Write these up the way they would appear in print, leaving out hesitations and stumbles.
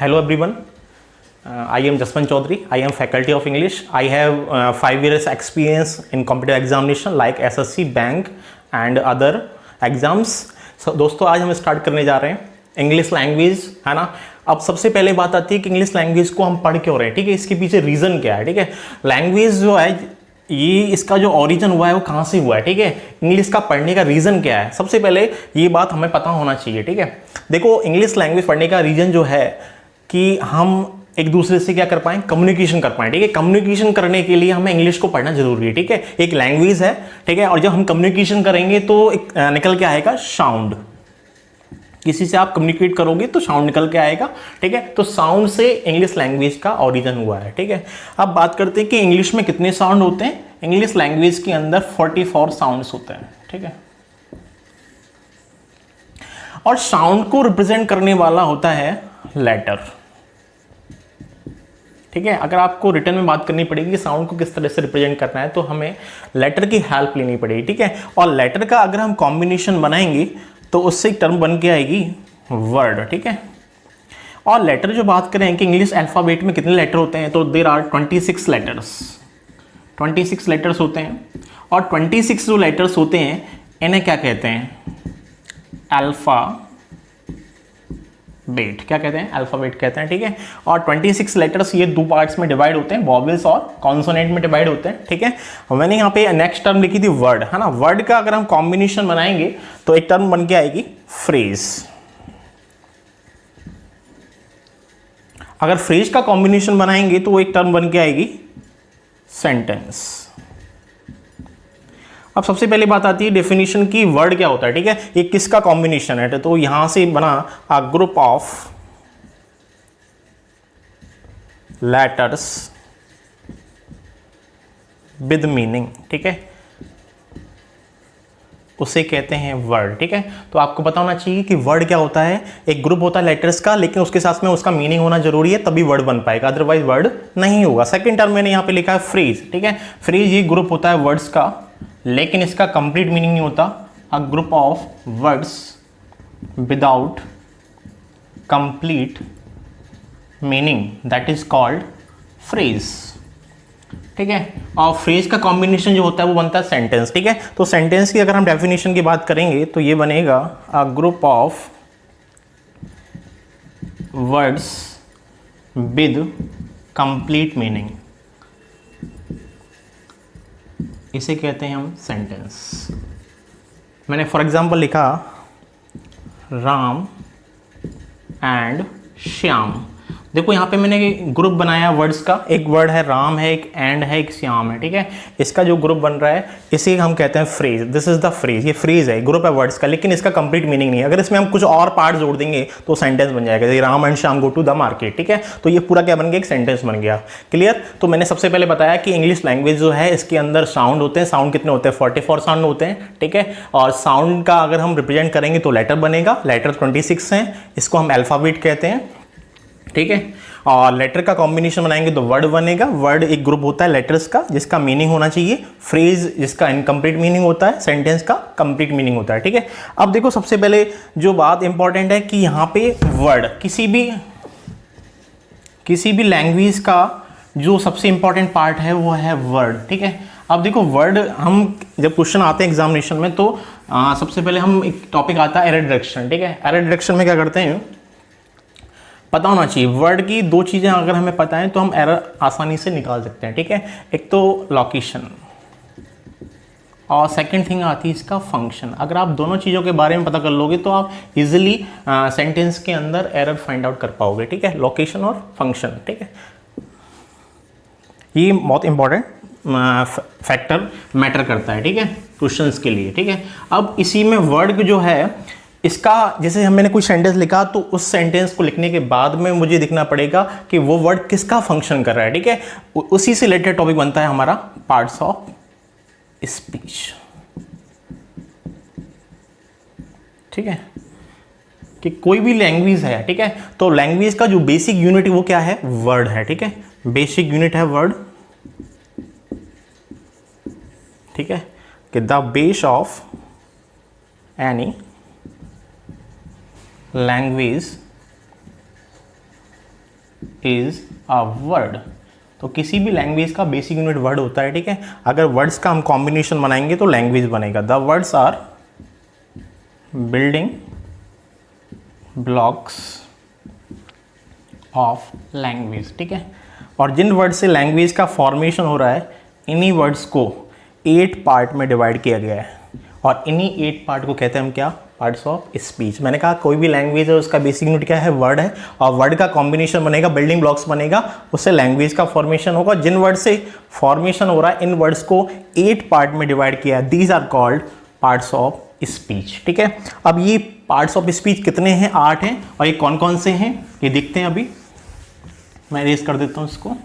Hello everyone. I am Jaswant Chaudhary. I am faculty of English. I have 5 years experience in competitive examination like SSC, bank and other exams. So दोस्तों आज हम start करने जा रहे हैं English language, है ना। अब सबसे पहले बात आती है कि इंग्लिश लैंग्वेज को हम पढ़ क्यों रहे हैं, ठीक है। इसके पीछे रीज़न क्या है, ठीक है। लैंग्वेज जो है ये इसका जो ओरिजिन हुआ है वो कहाँ से हुआ है, ठीक है। इंग्लिश का पढ़ने का रीज़न क्या है, सबसे पहले ये बात हमें पता होना चाहिए, ठीक है। देखो इंग्लिश लैंग्वेज पढ़ने का रीज़न जो है कि हम एक दूसरे से क्या कर पाएं, कम्युनिकेशन कर पाएं, ठीक है। कम्युनिकेशन करने के लिए हमें इंग्लिश को पढ़ना जरूरी है, ठीक है। एक लैंग्वेज है, ठीक है, और जब हम कम्युनिकेशन करेंगे तो एक निकल के आएगा साउंड। किसी से आप कम्युनिकेट करोगे तो साउंड निकल के आएगा, ठीक है। तो साउंड से इंग्लिश लैंग्वेज का ओरिजिन हुआ है, ठीक है। अब बात करते हैं कि इंग्लिश में कितने साउंड होते हैं। इंग्लिश लैंग्वेज के अंदर 44 साउंड्स होते हैं, ठीक है। और साउंड को रिप्रेजेंट करने वाला होता है लेटर, ठीक है। अगर आपको रिटर्न में बात करनी पड़ेगी कि साउंड को किस तरह से रिप्रेजेंट करना है तो हमें लेटर की हेल्प लेनी पड़ेगी, ठीक है। और लेटर का अगर हम कॉम्बिनेशन बनाएंगे तो उससे एक टर्म बन के आएगी वर्ड, ठीक है। और लेटर जो बात करें कि इंग्लिश अल्फ़ाबेट में कितने लेटर होते हैं तो देयर आर 26 लेटर्स, 26 लेटर्स होते हैं। और 26 जो लेटर्स होते हैं इन्हें क्या कहते हैं, अल्फ़ाबेट, क्या कहते हैं, अल्फ़ाबेट कहते हैं, ठीक है। और 26 लेटर्स ये दो पार्ट्स में डिवाइड होते हैं, वॉवेल्स और कॉन्सोनेंट में डिवाइड होते हैं, ठीक है। मैंने यहाँ पे नेक्स्ट टर्म लिखी थी वर्ड, है ना। वर्ड का अगर हम कॉम्बिनेशन बनाएंगे तो एक टर्म बन के आएगी फ्रेज। अगर फ्रेज का कॉम्बिनेशन बनाएंगे तो एक टर्म बन के आएगी सेंटेंस। अब सबसे पहले बात आती है डेफिनेशन की, वर्ड क्या होता है, ठीक है। ये किसका कॉम्बिनेशन है, तो यहां से बना a group of letters with meaning, ठीक है, उसे कहते हैं वर्ड, ठीक है। तो आपको पता होना चाहिए कि वर्ड क्या होता है। एक ग्रुप होता है लेटर्स का, लेकिन उसके साथ में उसका मीनिंग होना जरूरी है, तभी वर्ड बन पाएगा, अदरवाइज वर्ड नहीं होगा। सेकंड टर्म मैंने यहां पे लिखा है फ्रेज, ठीक है। फ्रेज ये ग्रुप होता है वर्ड्स का, लेकिन इसका कंप्लीट मीनिंग नहीं होता। A group of words without complete meaning that is called phrase, ठीक है। और फ्रेज का कॉम्बिनेशन जो होता है वो बनता है सेंटेंस, ठीक है। तो सेंटेंस की अगर हम डेफिनेशन की बात करेंगे तो ये बनेगा a group of words with complete meaning, इसे कहते हैं हम सेंटेंस। मैंने फॉर एग्जांपल लिखा राम एंड श्याम। देखो यहाँ पे मैंने ग्रुप बनाया वर्ड्स का, एक वर्ड है राम है, एक एंड है, एक श्याम है, ठीक है। इसका जो ग्रुप बन रहा है इसे हम कहते हैं phrase. This is the phrase, ये फ्रेज है, ग्रुप है वर्ड्स का, लेकिन इसका कंप्लीट मीनिंग नहीं है। अगर इसमें हम कुछ और पार्ट जोड़ देंगे तो सेंटेंस बन जाएगा, जैसे Ram and Shyam go to the market, ठीक है। तो ये पूरा क्या बन गया, एक सेंटेंस बन गया। क्लियर। तो मैंने सबसे पहले बताया कि इंग्लिश लैंग्वेज जो है इसके अंदर साउंड होते हैं। साउंड कितने होते हैं, 44 साउंड होते हैं, ठीक है। और साउंड का अगर हम रिप्रेजेंट करेंगे तो लेटर बनेगा, लेटर 26 हैं, इसको हम अल्फाबेट कहते हैं, ठीक है। और लेटर का कॉम्बिनेशन बनाएंगे तो वर्ड बनेगा। वर्ड एक ग्रुप होता है लेटर्स का जिसका मीनिंग होना चाहिए, फ्रेज जिसका इनकम्प्लीट मीनिंग होता है, सेंटेंस का कंप्लीट मीनिंग होता है, ठीक है। अब देखो सबसे पहले जो बात इंपॉर्टेंट है कि यहाँ पे वर्ड किसी भी लैंग्वेज का जो सबसे इंपॉर्टेंट पार्ट है वो है वर्ड, ठीक है। अब देखो वर्ड, हम जब क्वेश्चन आते हैं एग्जामिनेशन में तो सबसे पहले हम एक टॉपिक आता है एरर डिटेक्शन, ठीक है। एरर डिटेक्शन में क्या करते हैं, पता होना चाहिए वर्ड की दो चीज़ें अगर हमें पता है तो हम एरर आसानी से निकाल सकते हैं, ठीक है। एक तो लोकेशन और सेकंड थिंग आती है इसका फंक्शन। अगर आप दोनों चीज़ों के बारे में पता कर लोगे तो आप इजीली सेंटेंस के अंदर एरर फाइंड आउट कर पाओगे, ठीक है। लोकेशन और फंक्शन, ठीक है, ये बहुत इंपॉर्टेंट फैक्टर मैटर करता है, ठीक है, क्वेश्चंस के लिए, ठीक है। अब इसी में वर्ड जो है इसका, जैसे मैंने कोई सेंटेंस लिखा तो उस सेंटेंस को लिखने के बाद में मुझे दिखना पड़ेगा कि वो वर्ड किसका फंक्शन कर रहा है, ठीक है। उसी से रिलेटेड टॉपिक बनता है हमारा पार्ट्स ऑफ स्पीच, ठीक है। कि कोई भी लैंग्वेज है, ठीक है, तो लैंग्वेज का जो बेसिक यूनिट वो क्या है, वर्ड है, ठीक है। बेसिक यूनिट है वर्ड, ठीक है, कि the base of any language is a word. तो किसी भी लैंग्वेज का बेसिक यूनिट वर्ड होता है, ठीक है। अगर वर्ड्स का हम कॉम्बिनेशन बनाएंगे तो लैंग्वेज बनेगा। The words are building blocks of language, ठीक है। और जिन वर्ड से लैंग्वेज का फॉर्मेशन हो रहा है, इन्हीं वर्ड्स को 8 पार्ट में डिवाइड किया गया है, और इन्हीं 8 पार्ट को कहते हैं हम क्या, पार्ट्स ऑफ स्पीच। मैंने कहा कोई भी लैंग्वेज है उसका बेसिक यूनिट क्या है, वर्ड है, और वर्ड का कॉम्बिनेशन बनेगा, बिल्डिंग ब्लॉक्स बनेगा, उससे लैंग्वेज का फॉर्मेशन होगा। जिन वर्ड से फॉर्मेशन हो रहा है, इन वर्ड्स को 8 पार्ट में डिवाइड किया है, these are called parts of speech, ठीक है। अब ये पार्ट्स ऑफ स्पीच कितने हैं, 8 हैं, और ये कौन कौन से हैं ये देखते हैं। अभी मैं इरेज कर देता हूं इसको,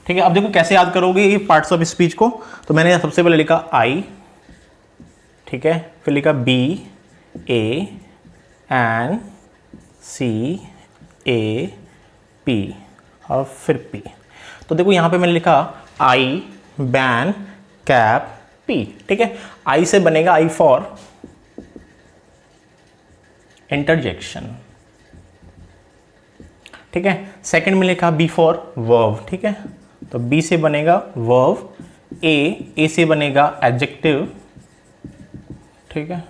ठीक है। अब देखो कैसे याद करोगे ये पार्ट्स ऑफ स्पीच को। तो मैंने सबसे पहले लिखा आई, ठीक है, फिर लिखा B A N C A P और फिर पी। तो देखो यहां पे मैंने लिखा आई बैन कैप पी, ठीक है। आई से बनेगा आई फॉर इंटरजेक्शन, ठीक है। सेकंड में लिखा बी फॉर वर्ब, ठीक है। तो बी से बनेगा वर्ब, ए से बनेगा एडजेक्टिव, ठीक है,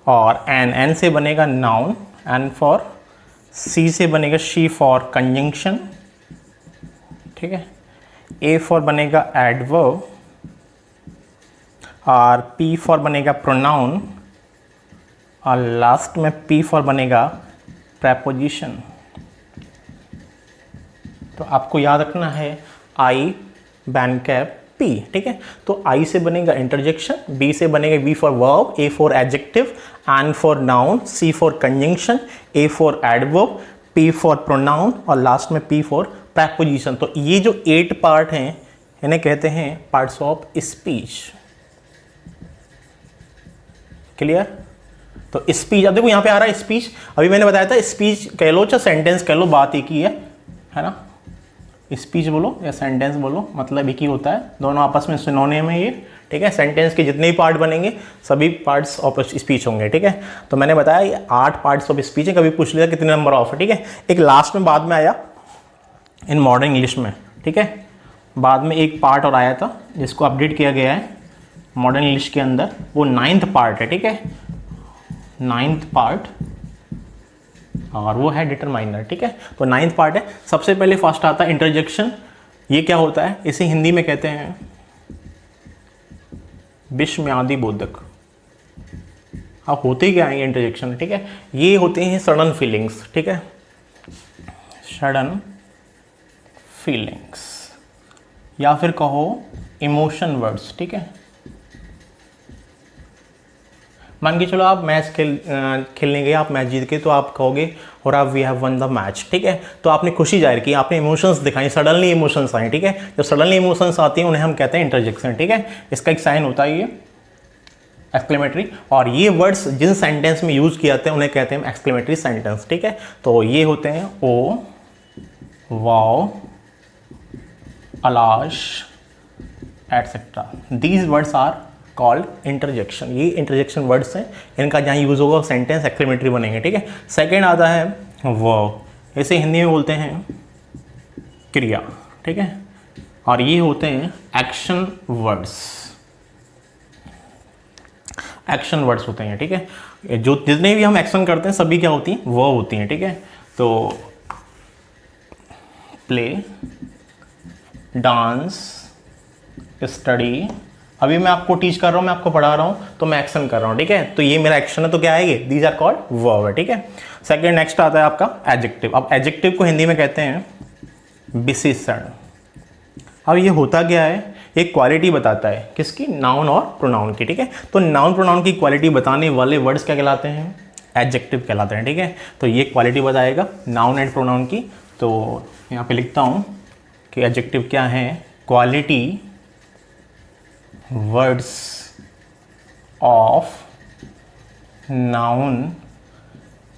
और एन से बनेगा नाउन, एन फॉर, सी से बनेगा शी फॉर कंजंक्शन, ठीक है, ए फॉर बनेगा एडवर्ब, और पी फॉर बनेगा प्रोनाउन, और लास्ट में पी फॉर बनेगा प्रेपोजिशन। तो आपको याद रखना है आई बैन कैप पी, ठीक है। तो आई से बनेगा इंटरजेक्शन, बी से बनेगा V for verb, A for adjective, N for noun, C for conjunction, A for adverb, P for pronoun, और लास्ट में पी फॉर प्रेपोजिशन। तो ये जो 8 पार्ट हैं इन्हें कहते हैं पार्ट्स ऑफ स्पीच। क्लियर। तो स्पीच, अब देखो यहाँ पे आ रहा है स्पीच। अभी मैंने बताया था स्पीच कह लो चाहे सेंटेंस कह लो, बात एक ही है ना। स्पीच बोलो या सेंटेंस बोलो, मतलब एक ही होता है, दोनों आपस में सिनोनिम है ये, ठीक है। सेंटेंस के जितने भी पार्ट बनेंगे सभी पार्ट्स ऑफ स्पीच होंगे, ठीक है। तो मैंने बताया ये 8 पार्ट्स ऑफ स्पीच है। कभी पूछ लिया कितने नंबर ऑफ है, ठीक है। एक लास्ट में बाद में आया इन मॉडर्न इंग्लिश में, ठीक है, बाद में एक पार्ट और आया था जिसको अपडेट किया गया है मॉडर्न इंग्लिश के अंदर, वो 9th पार्ट है, ठीक है, 9th पार्ट, और वो है डिटरमाइनर, ठीक है। तो 9th पार्ट है। सबसे पहले फर्स्ट आता है इंटरजेक्शन। ये क्या होता है, इसे हिंदी में कहते हैं विस्मयादि बोधक। अब होते क्या है ये इंटरजेक्शन, ठीक है, ये होते हैं सडन फीलिंग्स, ठीक है, सडन फीलिंग्स, या फिर कहो इमोशन वर्ड्स, ठीक है। मान के चलो आप मैच खेलने गए, आप मैच जीत गए, तो आप कहोगे और आप we have won the match, ठीक है। तो आपने खुशी जाहिर की, आपने इमोशंस दिखाई, सडनली इमोशंस आए, ठीक है। जब सडनली इमोशंस आती हैं उन्हें हम कहते हैं इंटरजेक्शन, ठीक है। इसका एक साइन होता है ये एक्सक्लेमेटरी, और ये वर्ड्स जिन सेंटेंस में यूज किए जाते हैं उन्हें कहते हैं एक्सक्लेमेटरी सेंटेंस, ठीक है। तो ये होते हैं oh, wow, alas etcetera. These words are called interjection. ये इंटरजेक्शन वर्ड्स हैं, इनका जहाँ यूज होगा सेंटेंस एक्सक्लेमेटरी बनेंगे, ठीक है। सेकेंड आता है वर्ब, इसे हिंदी में बोलते हैं क्रिया, ठीक है, और ये होते हैं एक्शन वर्ड्स। एक्शन वर्ड्स होते हैं, ठीक है। जो जितने भी हम एक्शन करते हैं सभी क्या होती हैं, वर्ब होती हैं, ठीक है। तो प्ले, डांस, स्टडी, अभी मैं आपको टीच कर रहा हूँ, मैं आपको पढ़ा रहा हूँ, तो मैं एक्शन कर रहा हूँ, ठीक है। तो ये मेरा एक्शन है, तो क्या है ये, दीज आर कॉल्ड वर्ब है, ठीक है। सेकंड नेक्स्ट आता है आपका एडजेक्टिव। अब एडजेक्टिव को हिंदी में कहते हैं विशेषण। अब ये होता क्या है, एक क्वालिटी बताता है, किसकी, नाउन और प्रोनाउन की, ठीक है। तो नाउन प्रोनाउन की क्वालिटी बताने वाले वर्ड्स क्या कहलाते हैं, एडजेक्टिव कहलाते हैं, ठीक है। तो ये क्वालिटी बताएगा नाउन एंड प्रोनाउन की। तो यहाँ पे लिखता हूँ कि एडजेक्टिव क्या है, quality words of noun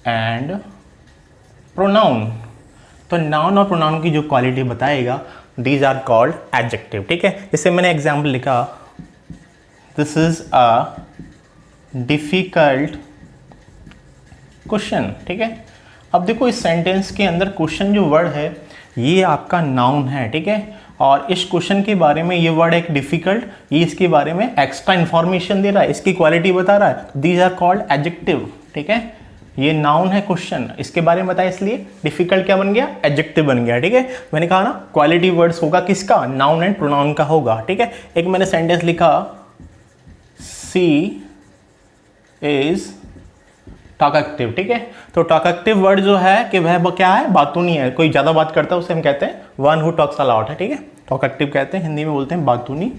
and pronoun. तो नाउन और प्रोनाउन की जो क्वालिटी बताएगा, दीज आर कॉल्ड एडजेक्टिव, ठीक है। जैसे मैंने एग्जाम्पल लिखा, this is a difficult question, ठीक है। अब देखो इस सेंटेंस के अंदर क्वेश्चन जो वर्ड है ये आपका नाउन है, ठीक है। और इस क्वेश्चन के बारे में ये वर्ड एक डिफिकल्ट, ये इसके बारे में एक्स्ट्रा इंफॉर्मेशन दे रहा है, इसकी क्वालिटी बता रहा है, दीज आर कॉल्ड एडजेक्टिव, ठीक है। ये नाउन है क्वेश्चन, इसके बारे में बताया, इसलिए डिफिकल्ट क्या बन गया, एडजेक्टिव बन गया, ठीक है। मैंने कहा ना क्वालिटी वर्ड्स होगा किसका, नाउन एंड प्रोनाउन का होगा, ठीक है। एक मैंने सेंटेंस लिखा, सी इज टॉकएक्टिव, ठीक है। तो टॉकएक्टिव वर्ड जो है कि वह क्या है, बातूनी है, कोई ज़्यादा बात करता है उसे हम कहते हैं one who talks a lot है, ठीक है। टॉकएक्टिव कहते हैं, हिंदी में बोलते हैं बातूनी।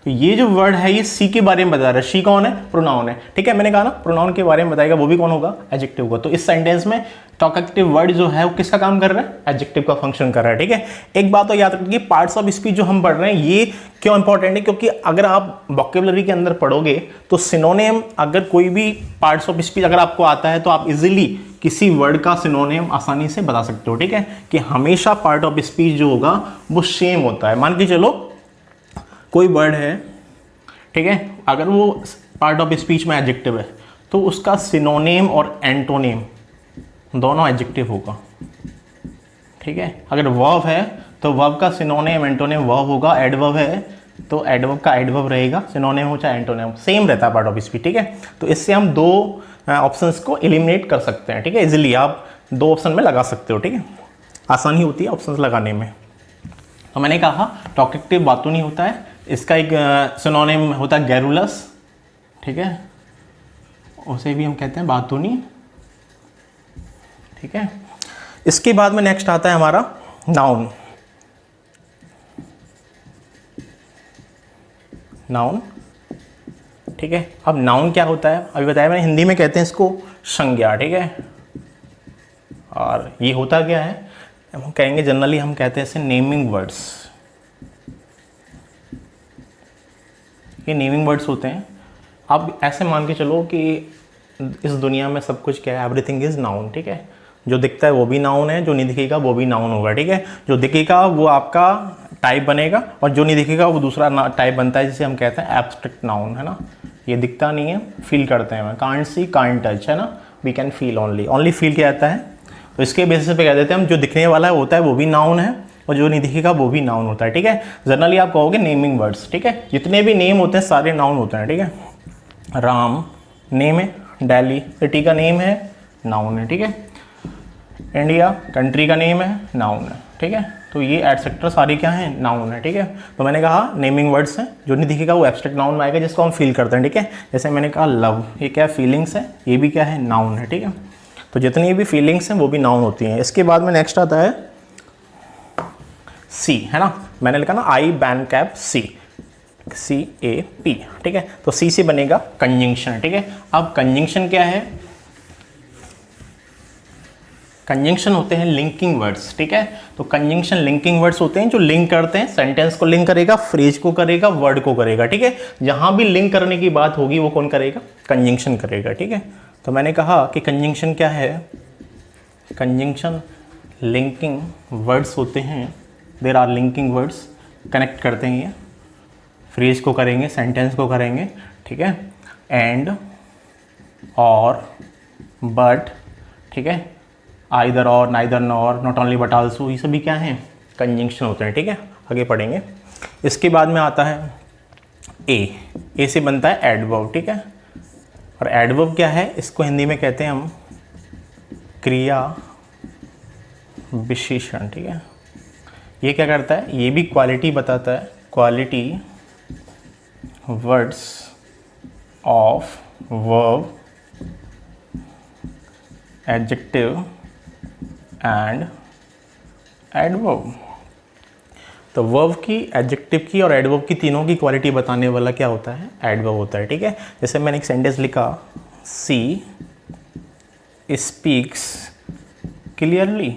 तो ये जो वर्ड है ये सी के बारे में बता रहा है, सी कौन है, प्रोनाउन है, ठीक है। मैंने कहा ना प्रोनाउन के बारे में बताएगा, वो भी कौन होगा, एडजेक्टिव होगा। तो इस सेंटेंस में टॉकएक्टिव वर्ड जो है वो किसका काम कर रहा है, एडजेक्टिव का फंक्शन कर रहा है, ठीक है। एक बात तो याद रखिए, पार्ट्स ऑफ स्पीच जो हम पढ़ रहे हैं ये क्यों इंपॉर्टेंट है, क्योंकि अगर आप वोकैबुलरी के अंदर पढ़ोगे तो सिनोनिम, अगर कोई भी पार्ट्स ऑफ स्पीच अगर आपको आता है तो आप इजीली किसी वर्ड का सिनोनिम आसानी से बता सकते हो, ठीक है। कि हमेशा पार्ट ऑफ स्पीच जो होगा वो सेम होता है। मान के चलो कोई वर्ड है, ठीक है, अगर वो पार्ट ऑफ स्पीच में एडजेक्टिव है तो उसका सिनोनिम और एंटोनिम दोनों एडजेक्टिव होगा, ठीक है। अगर वर्ब है तो वर्ब का सिनोनिम एंटोनिम वर्ब होगा, एडवर्ब है तो एडवर्ब का एडवर्ब रहेगा, सिनोनिम हो चाहे एंटोनिम, सेम रहता है पार्ट ऑफ स्पीच, ठीक है। तो इससे हम दो ऑप्शंस को एलिमिनेट कर सकते हैं, ठीक है। इजीली आप दो ऑप्शन में लगा सकते हो, ठीक है, आसानी होती है ऑप्शंस लगाने में। तो मैंने कहा टॉकएक्टिव बातूनी होता है, इसका एक सिनोनिम होता है गैरुलस, ठीक है, उसे भी हम कहते हैं बातूनी, ठीक है। इसके बाद में नेक्स्ट आता है हमारा नाउन। नाउन, ठीक है। अब नाउन क्या होता है, अभी बताया मैंने, हिंदी में कहते हैं इसको संज्ञा, ठीक है। और ये होता क्या है, हम कहेंगे जनरली हम कहते हैं इसे नेमिंग वर्ड्स, ये नेमिंग वर्ड्स होते हैं। अब ऐसे मान के चलो कि इस दुनिया में सब कुछ क्या है, एवरीथिंग इज नाउन, ठीक है। जो दिखता है वो भी नाउन है, जो नहीं दिखेगा वो भी नाउन होगा, ठीक है। जो दिखेगा वो आपका टाइप बनेगा और जो नहीं दिखेगा वो दूसरा टाइप बनता है, जिसे हम कहते हैं एब्स्ट्रैक्ट नाउन, है ना। ये दिखता नहीं है, फील करते हैं, कांट सी कांट टच, है ना, we can feel only feel क्या आता है। तो इसके बेसिस पे कह देते हैं हम, जो दिखने वाला होता है वो भी नाउन है और जो नहीं दिखेगा वो भी नाउन होता है, ठीक है। जनरली आप कहोगे नेमिंग वर्ड्स, ठीक है। जितने भी नेम होते हैं सारे नाउन होते हैं, ठीक है। राम नेम है, दिल्ली सिटी का नेम है, नाउन है, ठीक है। इंडिया कंट्री का नेम है, नाउन है, ठीक है। तो ये एटसेट्रा सारी क्या है, नाउन है, ठीक है। तो मैंने कहा नेमिंग वर्ड्स हैं, जो नहीं दिखेगा वो एब्स्ट्रैक्ट नाउन में आएगा, जिसको हम फील करते हैं, ठीक है। जैसे मैंने कहा लव, ये क्या फीलिंग्स है, ये भी क्या है, नाउन है, ठीक है। तो जितनी भी फीलिंग्स हैं वो भी नाउन होती हैं। इसके बाद में नेक्स्ट आता है सी, है ना। मैंने लिखा ना आई बैन कैप सी, CAP, ठीक है। तो सी से बनेगा कंजंक्शन, ठीक है। अब कंजंक्शन क्या है, कंजंक्शन होते हैं लिंकिंग वर्ड्स, ठीक है। तो कंजंक्शन लिंकिंग वर्ड्स होते हैं जो लिंक करते हैं, सेंटेंस को लिंक करेगा, फ्रेज को करेगा, वर्ड को करेगा, ठीक है। जहां भी लिंक करने की बात होगी वो कौन करेगा, कंजंक्शन करेगा, ठीक है। तो मैंने कहा कि कंजंक्शन क्या है, कंजंक्शन लिंकिंग वर्ड्स होते हैं, there are linking words, connect करते हैं, ये फ्रेज को करेंगे, सेंटेंस को करेंगे, ठीक है। एंड, और, बट, ठीक है, आइदर और, neither nor, not only but also, ये सभी क्या हैं, कंजंक्शन होते हैं, ठीक है। आगे पढ़ेंगे। इसके बाद में आता है ए से बनता है एडवर्ब, ठीक है। और एडवर्ब क्या है, इसको हिंदी में कहते हैं हम क्रिया विशेषण, ठीक है। ये क्या करता है, ये भी क्वालिटी बताता है, quality words of verb, adjective and adverb. तो वर्ब की, एडजेक्टिव की और एडवर्ब की तीनों की क्वालिटी बताने वाला क्या होता है, एडवर्ब होता है, ठीक है। जैसे मैंने एक सेंटेंस लिखा, सी स्पीक्स क्लियरली।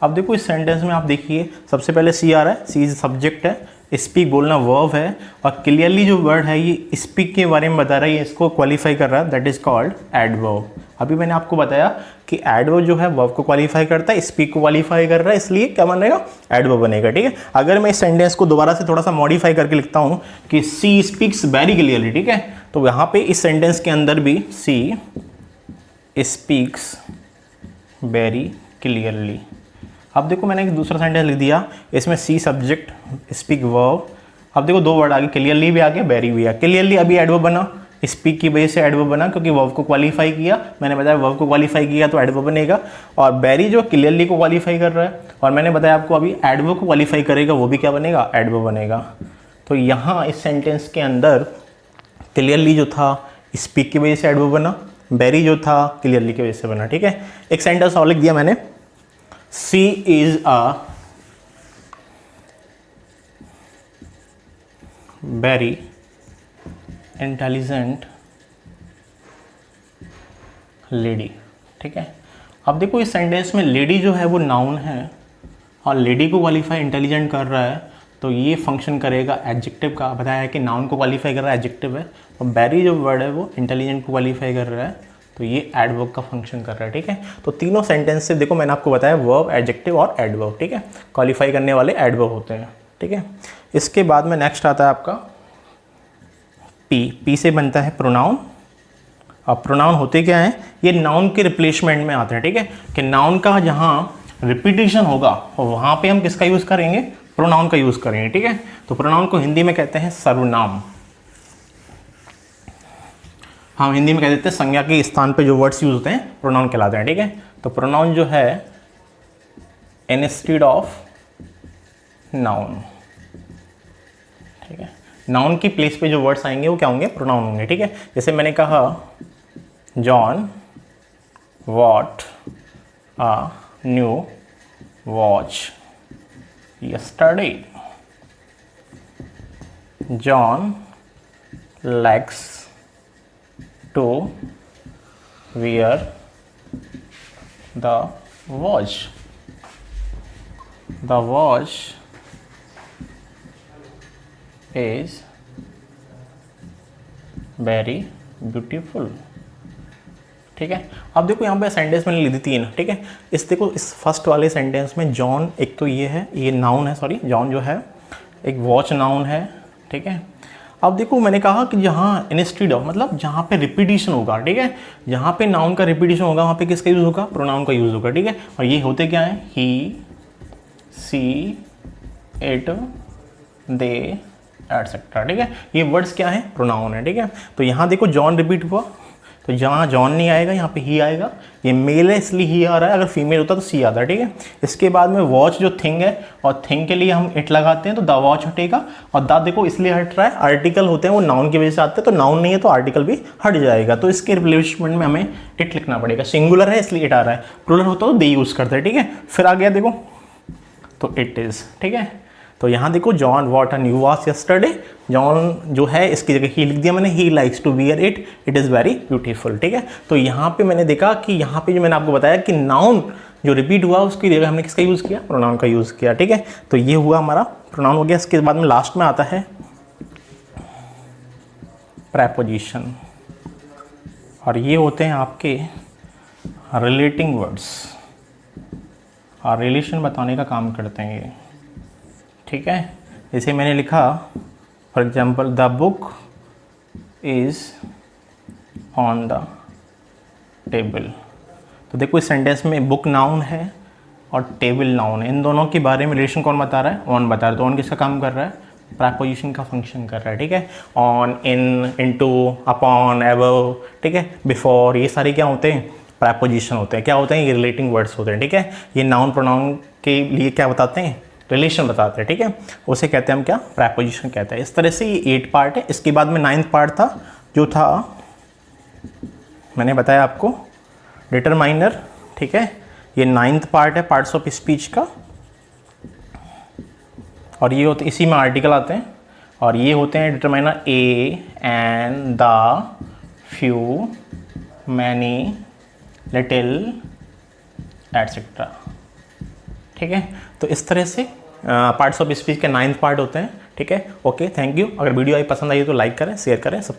अब देखो इस सेंटेंस में आप देखिए, सबसे पहले सी आ रहा है, सी सब्जेक्ट है, स्पीक बोलना वर्ब है, और क्लियरली जो वर्ड है ये स्पीक के बारे में बता रहा है, ये इसको क्वालिफाई कर रहा है, दैट इज़ कॉल्ड एडवर्ब। अभी मैंने आपको बताया कि एडवर्ब जो है वर्ब को क्वालिफाई करता है, स्पीक को क्वालिफाई कर रहा है, इसलिए क्या बनेगा, एडवर्ब बनेगा, ठीक है। अगर मैं इस सेंटेंस को दोबारा से थोड़ा सा मॉडिफाई करके लिखता हूँ कि सी स्पीक्स वेरी क्लियरली, ठीक है, तो यहाँ पे इस सेंटेंस के अंदर भी सी स्पीक्स वेरी क्लियरली। अब देखो मैंने एक दूसरा सेंटेंस लिख दिया, इसमें सी सब्जेक्ट स्पीक वर्ब। अब देखो दो वर्ड आ गए, क्लियरली भी आ गया, वेरी भी आ गया। क्लियरली अभी एडवर्ब बना, स्पीक की वजह से एडवर्ब बना क्योंकि वर्ब को क्वालिफाई किया। मैंने बताया वर्ब को क्वालिफाई किया तो एडवर्ब बनेगा। और वेरी जो क्लियरली को क्वालिफाई कर रहा है, और मैंने बताया आपको अभी एडवर्ब को क्वालिफाई करेगा, वो भी क्या बनेगा, एडवर्ब बनेगा। तो यहाँ इस सेंटेंस के अंदर क्लियरली जो था स्पीक की वजह से एडवर्ब बना, वेरी जो था क्लियरली की वजह से बना। ठीक है, एक सेंटेंस और लिख दिया मैंने, she is a very intelligent lady. ठीक है, अब देखो इस सेंटेंस में लेडी जो है वो नाउन है और लेडी को क्वालिफाई इंटेलिजेंट कर रहा है, तो ये फंक्शन करेगा एडजेक्टिव का। बताया है कि नाउन को क्वालिफाई कर रहा है एडजेक्टिव है, और वेरी जो वर्ड है वो इंटेलिजेंट को क्वालिफाई कर रहा है, तो ये एडवर्ब का फंक्शन कर रहा है। ठीक है, तो तीनों सेंटेंस से देखो मैंने आपको बताया वर्ब, एडजेक्टिव और एडवर्ब। ठीक है, क्वालिफाई करने वाले एडवर्ब होते हैं। ठीक है, इसके बाद में नेक्स्ट आता है आपका पी से बनता है प्रोनाउन। अब प्रोनाउन होते क्या हैं, ये नाउन के रिप्लेसमेंट में आते हैं। ठीक है, कि नाउन का जहाँ रिपीटिशन होगा वहाँ पे हम किसका यूज़ करेंगे, प्रोनाउन का यूज़ करेंगे। ठीक है, तो प्रोनाउन को हिंदी में कहते हैं सर्वनाम। हम हिंदी में कह देते हैं संज्ञा के स्थान पे जो वर्ड्स यूज होते हैं प्रोनाउन कहलाते हैं। ठीक है, तो प्रोनाउन जो है इंस्टेड ऑफ नाउन। ठीक है, नाउन की प्लेस पे जो वर्ड्स आएंगे वो क्या होंगे, प्रोनाउन होंगे। ठीक है, जैसे मैंने कहा John what a new watch yesterday. John likes to wear the watch. The watch is very beautiful. ठीक है, अब देखो यहाँ पे सेंटेंस मैंने लिख दी तीन। ठीक है, देखो इस फर्स्ट वाले सेंटेंस में जॉन, एक तो ये है, ये नाउन है, सॉरी जॉन जो है, एक वॉच नाउन है। ठीक है, अब देखो मैंने कहा कि जहाँ इंस्टेड ऑफ मतलब जहाँ पे रिपीटिशन होगा। ठीक है, जहाँ पे नाउन का रिपीटिशन होगा वहाँ पे किसका यूज़ होगा, प्रोनाउन का यूज़ होगा। ठीक है, और ये होते क्या है, ही, सी, इट, दे, एटसेट्रा। ठीक है, ये वर्ड्स क्या है, प्रोनाउन है। ठीक है, तो यहाँ देखो जॉन रिपीट हुआ, तो जहाँ जॉन नहीं आएगा यहाँ पे ही आएगा। ये मेल है इसलिए ही आ रहा है, अगर फीमेल होता तो सी आता है। ठीक है, इसके बाद में वॉच जो थिंग है, और थिंग के लिए हम इट लगाते हैं तो द वॉच हटेगा, और द देखो इसलिए हट रहा है, आर्टिकल होते हैं वो नाउन की वजह से आते हैं, तो नाउन नहीं है तो आर्टिकल भी हट जाएगा, तो इसके रिप्लेसमेंट में हमें इट लिखना पड़ेगा। सिंगुलर है इसलिए इट आ रहा है, प्लूरल होता तो दे यूज़ करते हैं। ठीक है, फिर आ गया देखो तो इट इज़। ठीक है, तो यहाँ देखो John what a new watch yesterday, John जो है इसकी जगह ही लिख दिया मैंने, he likes to wear it, it is very beautiful. ठीक है, तो यहाँ पे मैंने देखा कि यहाँ पे जो मैंने आपको बताया कि नाउन जो रिपीट हुआ उसकी जगह हमने किसका यूज़ किया, प्रोनाउन का यूज़ किया। ठीक है, तो ये हुआ हमारा प्रोनाउन हो गया। इसके बाद में लास्ट में आता है प्रेपोजिशन, और ये होते हैं आपके रिलेटिंग वर्ड्स, और रिलेशन बताने का काम करते हैं ये। ठीक है, जैसे मैंने लिखा for example the book is on the table, तो देखो इस सेंटेंस में बुक नाउन है और टेबल नाउन है, इन दोनों के बारे में रिलेशन कौन बता रहा है, ऑन बता रहा है। तो ऑन किसका काम कर रहा है, प्रेपोजिशन का फंक्शन कर रहा है। ठीक है, on, in, into, upon, above, ठीक है, बिफोर, ये सारे क्या होते हैं, प्रेपोजिशन होते हैं। क्या होते हैं, ये रिलेटिंग वर्ड्स होते हैं। ठीक है, ये नाउन प्रोनाउन के लिए क्या बताते हैं, रिलेशन बताते हैं। ठीक है, उसे कहते हैं हम क्या, प्रेपोजिशन कहते हैं। इस तरह से ये 8 पार्ट है। इसके बाद में 9th पार्ट था जो था मैंने बताया आपको डिटरमाइनर। ठीक है, ये 9th पार्ट है पार्ट्स ऑफ स्पीच का, और ये होते इसी में आर्टिकल आते हैं, और ये होते हैं determiner a, an, the, few, many, little, etcetera. ठीक है, तो इस तरह से पार्ट्स ऑफ स्पीच के 9th पार्ट होते हैं। ठीक है, ओके, थैंक यू। अगर वीडियो आई पसंद आई तो लाइक करें, शेयर करें, सब्सक्राइब